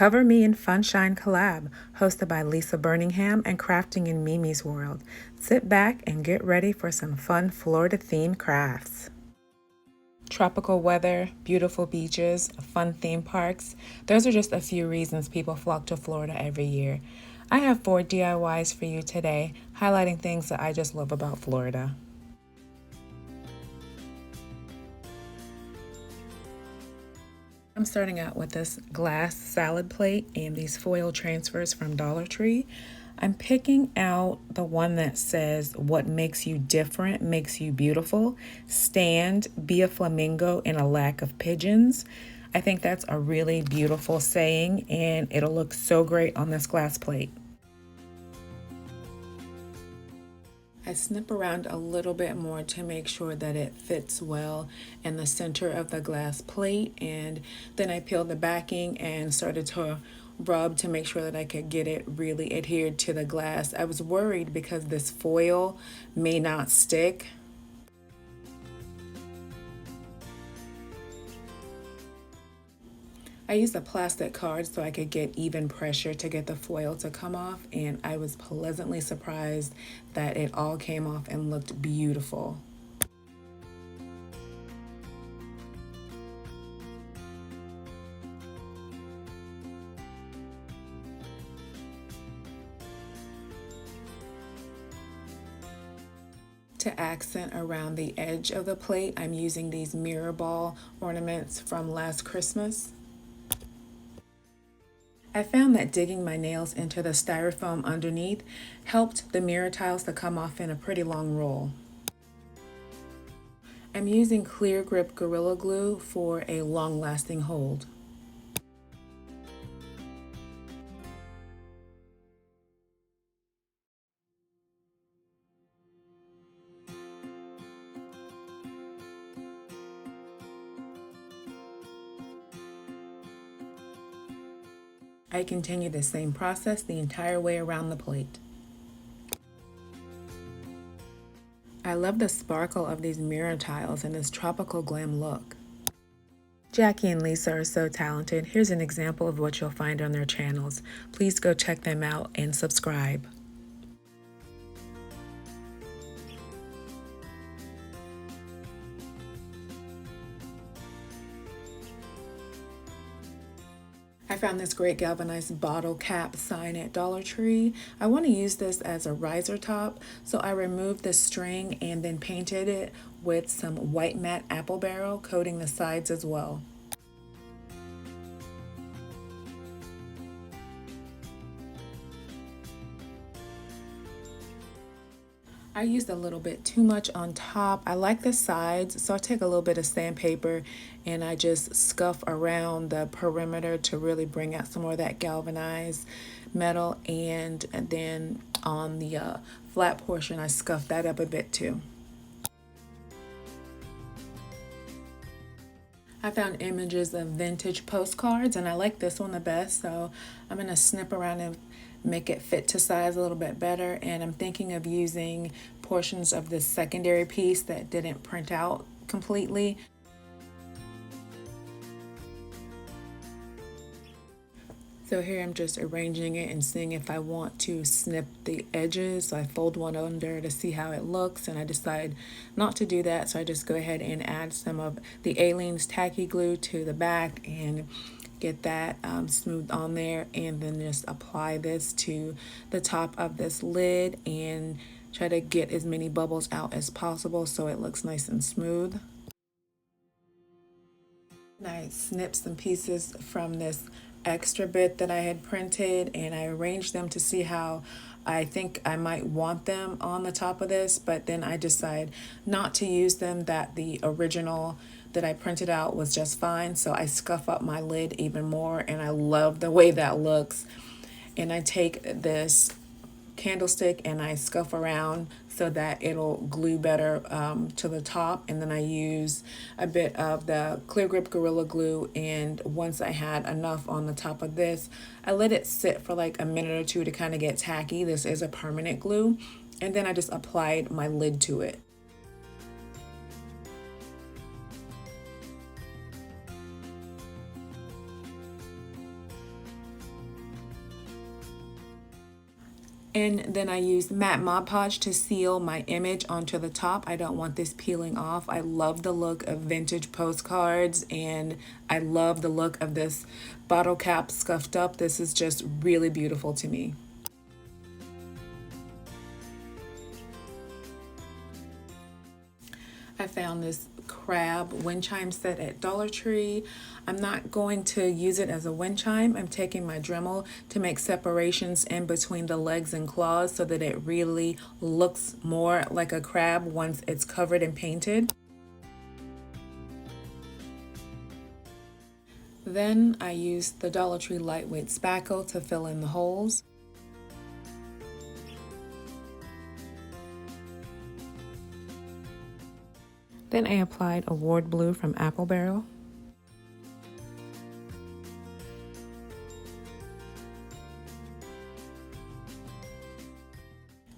Cover Me in Funshine Collab, hosted by Lisa Birmingham and Crafting in Mimi's World. Sit back and get ready for some fun Florida-themed crafts. Tropical weather, beautiful beaches, fun theme parks. Those are just a few reasons people flock to Florida every year. I have 4 DIYs for you today, highlighting things that I just love about Florida. I'm starting out with this glass salad plate and these foil transfers from DollarTree. I'm picking out the one that says, "What makes you different makes you beautiful. Stand, be a flamingo in a lack of pigeons." I think that's a really beautiful saying, and it'll look so great on this glass plate. I snip around a little bit more to make sure that it fits well in the center of the glass plate, and then I peeled the backing and started to rub to make sure that I could get it really adhered to the glass. I was worried because this foil may not stick. I used a plastic card so I could get even pressure to get the foil to come off, and I was pleasantly surprised that it all came off and looked beautiful. To accent around the edge of the plate, I'm using these mirror ball ornaments from last Christmas. I found that digging my nails into the styrofoam underneath helped the mirror tiles to come off in a pretty long roll. I'm using clear grip Gorilla Glue for a long-lasting hold. I continue the same process the entire way around the plate. I love the sparkle of these mirror tiles and this tropical glam look. Jackie and Lisa are so talented. Here's an example of what you'll find on their channels. Please go check them out and subscribe. I found this great galvanized bottle cap sign at Dollar Tree. I want to use this as a riser top, so I removed the string and then painted it with some white matte apple barrel, coating the sides as well. I used a little bit too much on top. I like the sides, so I take a little bit of sandpaper and I just scuff around the perimeter to really bring out some more of that galvanized metal, and then on the flat portion I scuff that up a bit too. I found images of vintage postcards and I like this one the best, so I'm going to snip around and make it fit to size a little bit better, and I'm thinking of using portions of this secondary piece that didn't print out completely. So here I'm just arranging it and seeing if I want to snip the edges. So I fold one under to see how it looks, and I decide not to do that, so I just go ahead and add some of the Aleene's tacky glue to the back and get that smoothed on there, and then just apply this to the top of this lid and try to get as many bubbles out as possible so it looks nice and smooth. And I snipped some pieces from this extra bit that I had printed and I arranged them to see how I think I might want them on the top of this, but then I decide not to use them, that the original that I printed out was just fine. So I scuff up my lid even more, and I love the way that looks. And I take this candlestick and I scuff around so that it'll glue better to the top, and then I use a bit of the clear grip Gorilla Glue, and once I had enough on the top of this, I let it sit for like a minute or two to kind of get tacky. This is a permanent glue, and then I just applied my lid to it. And then I used matte Mod Podge to seal my image onto the top. I don't want this peeling off. I love the look of vintage postcards, and I love the look of this bottle cap scuffed up. This is just really beautiful to me. I found this crab wind chime set at Dollar Tree. I'm not going to use it as a wind chime. I'm taking my Dremel to make separations in between the legs and claws so that it really looks more like a crab once it's covered and painted. Then I used the Dollar Tree lightweight spackle to fill in the holes. Then I applied Award Blue from Apple Barrel.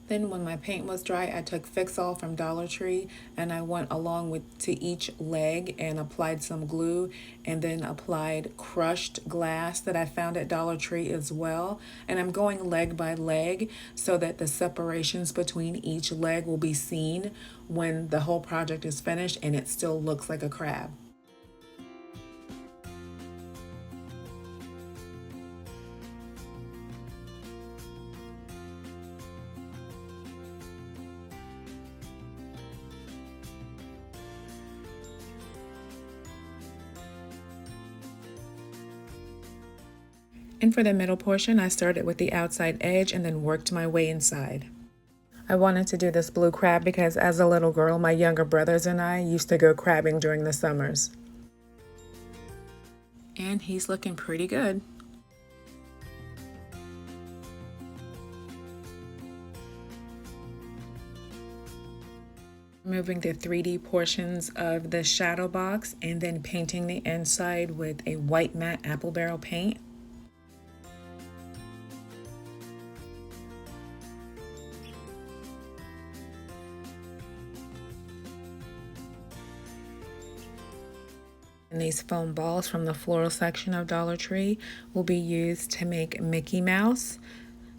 Then when my paint was dry, I took Fix All from Dollar Tree and I went along with to each leg and applied some glue, and then applied crushed glass that I found at Dollar Tree as well. And I'm going leg by leg so that the separations between each leg will be seen when the whole project is finished and it still looks like a crab. And for the middle portion, I started with the outside edge and then worked my way inside. I wanted to do this blue crab because as a little girl, my younger brothers and I used to go crabbing during the summers. And he's looking pretty good. Removing the 3D portions of the shadow box and then painting the inside with a white matte apple barrel paint. And these foam balls from the floral section of Dollar Tree will be used to make Mickey Mouse.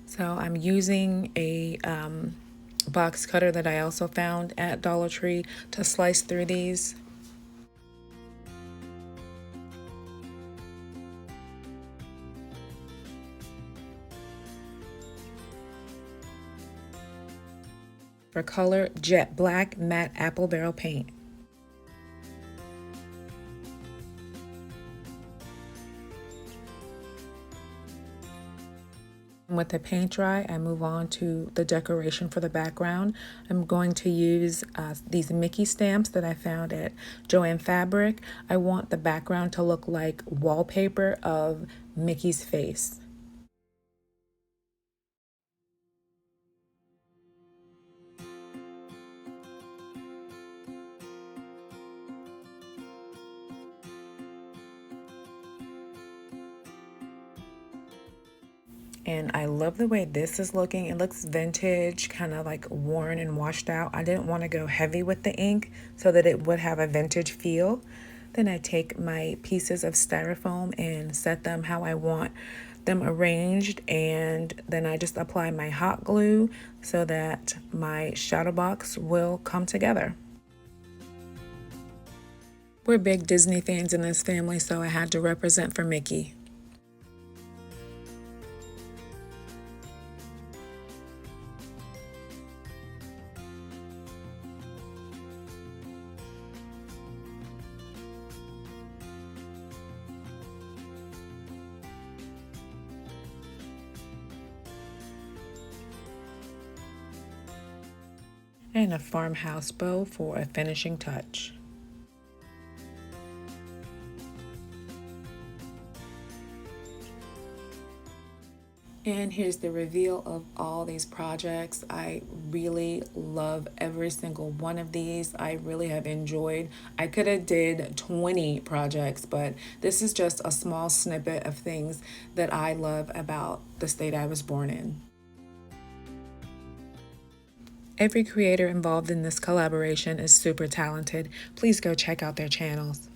So I'm using a box cutter that I also found at Dollar Tree to slice through these. For color, jet black matte apple barrel paint. With the paint dry, I move on to the decoration for the background. I'm going to use these Mickey stamps that I found at Joann Fabric. I want the background to look like wallpaper of Mickey's face. And I love the way this is looking. It looks vintage, kind of like worn and washed out. I didn't want to go heavy with the ink so that it would have a vintage feel. Then I take my pieces of styrofoam and set them how I want them arranged, and then I just apply my hot glue so that my shadow box will come together. We're big Disney fans in this family, so I had to represent for Mickey. And a farmhouse bow for a finishing touch. And here's the reveal of all these projects. I really love every single one of these. I really have enjoyed. I could have did 20 projects, but this is just a small snippet of things that I love about the state I was born in. Every creator involved in this collaboration is super talented. Please go check out their channels.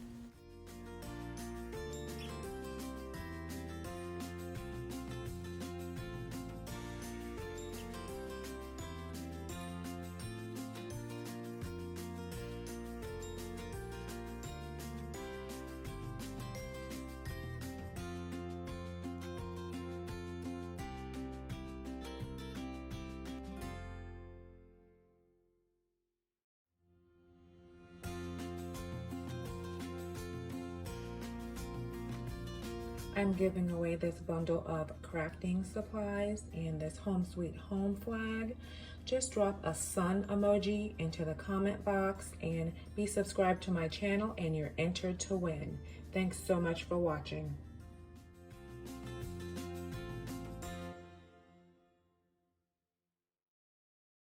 I'm giving away this bundle of crafting supplies and this home sweet home flag. Just drop a sun emoji into the comment box and be subscribed to my channel and you're entered to win. Thanks so much for watching.